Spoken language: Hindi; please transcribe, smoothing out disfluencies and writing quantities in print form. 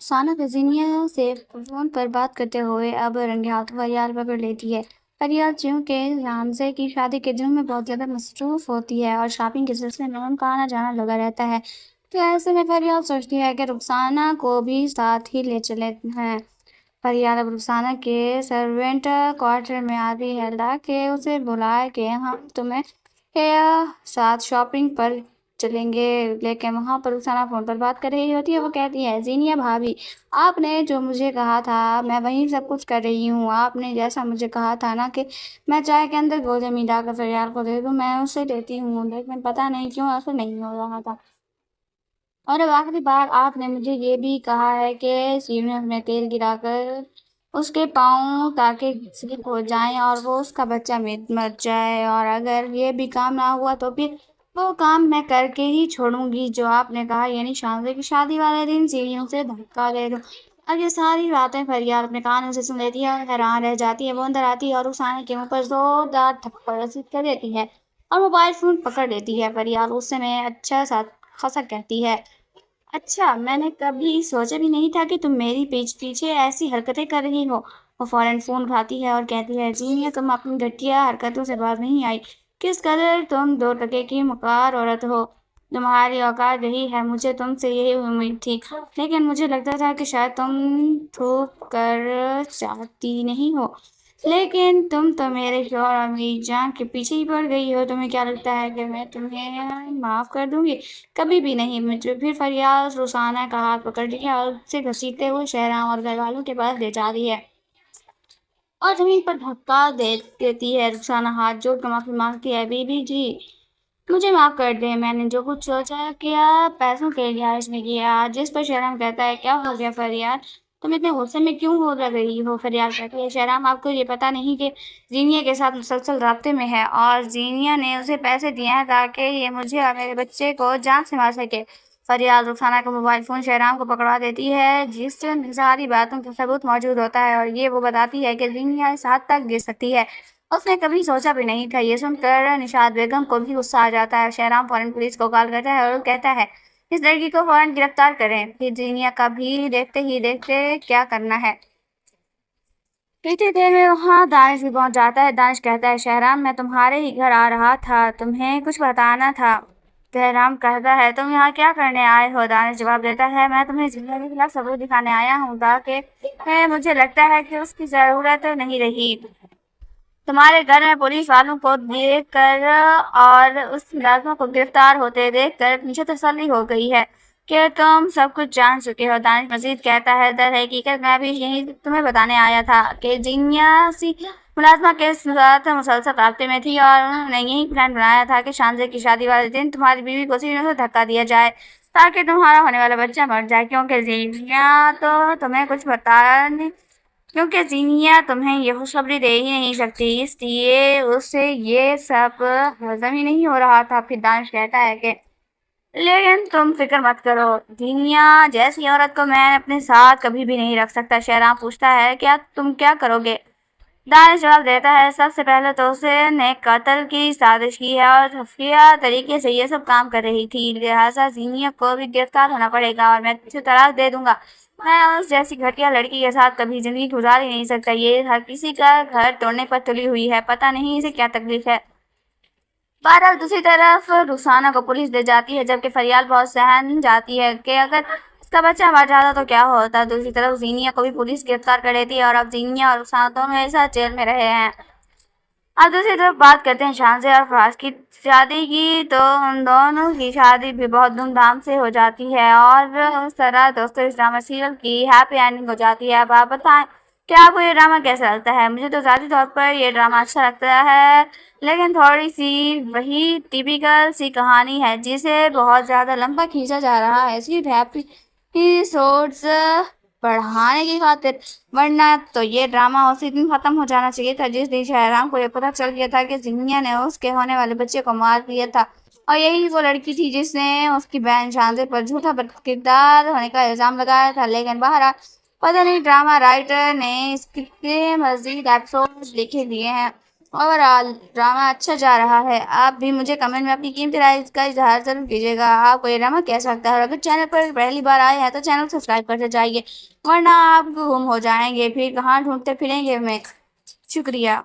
साना खजीनिया से फ़ोन पर बात करते हुए अब रंगे हाथों फरियाद पकड़ लेती है। फरियाद चूंकि हमज़े की शादी के दिनों में बहुत ज़्यादा मसरूफ़ होती है और शॉपिंग के सिलसिले में उनका आना जाना लगा रहता है। तो ऐसे में फरियाद सोचती है कि रुखसाना को भी साथ ही ले चले हैं। फरियाद अब रुखसाना के सर्वेंट क्वार्टर में आती है ताकि उसे बुलाए कि हम तुम्हें के साथ शॉपिंग पर चलेंगे। लेकिन वहाँ पर रुखसाना फ़ोन पर बात कर रही होती है। वो कहती है, जीनिया भाभी, आपने जो मुझे कहा था मैं वही सब कुछ कर रही हूँ। आपने जैसा मुझे कहा था ना कि मैं चाय के अंदर गोले मिलाकर फरियाद को दे दूँ, मैं उसे देती हूँ, लेकिन पता नहीं क्यों ऐसा नहीं हो रहा था। और अब आखिरी बार आपने मुझे ये भी कहा है कि सीने में तेल गिराकर उसके पाँव ताकि स्लिप हो जाएं और वो उसका बच्चा मर जाए, और अगर ये भी काम ना हुआ तो फिर वो काम मैं करके ही छोड़ूंगी जो आपने कहा, यानी शानजे की शादी वाले दिन सीढ़ियों से धक्का दे दूं। अब ये सारी बातें फरियाद अपने कानों से सुन लेती है और हैरान रह जाती है। वो अंदर आती है और उस आने के मुंह पर जोरदार थप्पड़ रसीद कर देती है और मोबाइल फोन पकड़ लेती है। फरियाद उस समय अच्छा सा खासा कहती है, अच्छा, मैंने कभी सोचा भी नहीं था कि तुम मेरी पीठ पीछे ऐसी हरकतें कर रही हो। वो फौरन फोन उठाती है और कहती है, जीनिया, तुम अपनी घटिया हरकतों से बाज नहीं आई। किस कदर तुम दो टके की मकार औरत हो। तुम्हारी औकात यही है, मुझे तुमसे यही उम्मीद थी। लेकिन मुझे लगता था कि शायद तुम थूक कर चाहती नहीं हो। लेकिन तुम तो मेरे शौहर और मेरी जान के पीछे ही पड़ गई हो। तुम्हें क्या लगता है कि मैं तुम्हें माफ कर दूंगी? कभी भी नहीं। मुझे फिर फरियाद रुसाना का हाथ पकड़ लिया और उसे घसीटते हुए शहराम और घर वालों के पास ले जा रही है और जमीन पर धक्का दे देती है। रुखसाना हाथ जोड़ कर माफी मांगती है, बीबी जी, मुझे माफ कर दे। मैंने जो कुछ सोचा किया पैसों के लिहाज में किया। जिस पर शहराम कहता है, क्या हो गया फरियाद, तुम इतने गुस्से में क्यों हो लग रही हो? फरियाद कहती है, शहराम, आपको ये पता नहीं कि जीनिया के साथ मुसलसल राब्ते में है और जीनिया ने उसे पैसे दिए हैं ताकि ये मुझे और मेरे बच्चे को जान से मार सके। फरियाद रुखसाना का मोबाइल फोन शहराम को पकड़वा देती है जिसमें सारी बातों का सबूत मौजूद होता है और ये वो बताती है कि जीनिया इस हद तक गिर सकती है। उसने कभी सोचा भी नहीं था। ये सुनकर निशात बेगम को भी गुस्सा आ जाता है। शहराम फौरन पुलिस को कॉल करता है और कहता है, इस लड़की को फौरन गिरफ्तार करें। फिर जीनिया का भी देखते ही देखते क्या करना है। इतनी देर में वहाँ दानिश भी पहुंच जाता है। दानिश कहता है, शहराम, मैं तुम्हारे ही घर आ रहा था, तुम्हें कुछ बताना था। शहराम कहता है, तुम यहाँ क्या करने आए हो? दानिश जवाब देता है, मैं तुम्हें जिंदा के खिलाफ सबूत दिखाने आया हूँ ताकि मुझे लगता है कि उसकी जरूरत नहीं रही। तुम्हारे घर में पुलिस वालों को देखकर और उस मुलजिम को गिरफ्तार होते देखकर मुझे तसल्ली हो गई है कि तुम सब कुछ जान चुके हो। दानिश मजीद कहता है, दर हकीकत मैं भी यही तुम्हें बताने आया था कि जीनिया सी मुलाजमा के साथ मुसलसल राब्ते में थी और उन्होंने यही प्लान बनाया था कि शानजे की शादी वाले दिन तुम्हारी बीवी को सीने से धक्का दिया जाए ताकि तुम्हारा होने वाला बच्चा मर जाए, क्योंकि जीनिया तुम्हें ये खुशखबरी दे ही नहीं सकती, इसलिए उसे ये सब हजम ही नहीं हो रहा था। फिर दानिश कहता है कि लेकिन तुम फिक्र मत करो, जीनिया जैसी औरत को मैं अपने साथ कभी भी नहीं रख सकता। शहराम पूछता है, क्या तुम क्या करोगे? दानिश जवाब देता है, सबसे पहले तो उसने कत्ल की साजिश की है और खुफिया तरीके से ये सब काम कर रही थी, लिहाजा जीनिया को भी गिरफ्तार होना पड़ेगा और मैं तुझे तलाक दे दूंगा। मैं उस जैसी घटिया लड़की के साथ कभी जिंदगी गुजार ही नहीं सकता। ये हर किसी का घर तोड़ने पर तुली हुई है, पता नहीं इसे क्या तकलीफ है। बहरहाल दूसरी तरफ रुखसाना को पुलिस ले जाती है जबकि फरियाद बहुत सहम जाती है कि अगर उसका बच्चा मर जाता तो क्या होता। दूसरी तरफ जीनिया को भी पुलिस गिरफ्तार कर लेती है और अब जीनिया और रुखसाना दोनों एक साथ जेल में रहे हैं। अब दूसरी तरफ बात करते हैं शानजे और फराज की शादी की, तो उन दोनों की शादी भी बहुत धूमधाम से हो जाती है और उस तरह दोस्तों इस ड्रामा सीरियल की हैप्पी एंडिंग हो जाती है। अब आप बताएं कि आपको ये ड्रामा कैसा लगता है? मुझे तो ज़ाती तौर पर ये ड्रामा अच्छा लगता है, लेकिन थोड़ी सी वही टिपिकल सी कहानी है जिसे बहुत ज़्यादा लंबा खींचा जा रहा है सिर्फ हैप्पी एपिसोड्स बढ़ाने की खातिर, वरना तो ये ड्रामा उसी दिन खत्म हो जाना चाहिए था जिस दिन शहराम को ये पता चल गया था कि जिनिया ने उसके होने वाले बच्चे को मार दिया था और यही वो लड़की थी जिसने उसकी बहन शानजे पर झूठा बदकिरदार होने का इल्जाम लगाया था। लेकिन बहरहाल पता नहीं ड्रामा राइटर ने इसके मजीद एपिसोड लिखे दिए हैं। ओवरऑल ड्रामा अच्छा जा रहा है। आप भी मुझे कमेंट में अपनी कीमती राय का इज़हार ज़रूर कीजिएगा। आपको ये ड्रामा कैसा लगता है? और अगर चैनल पर पहली बार आए हैं तो चैनल सब्सक्राइब करके जाइए, वरना आप गुम हो जाएँगे, फिर कहाँ ढूँढते फिरेंगे हमें। शुक्रिया।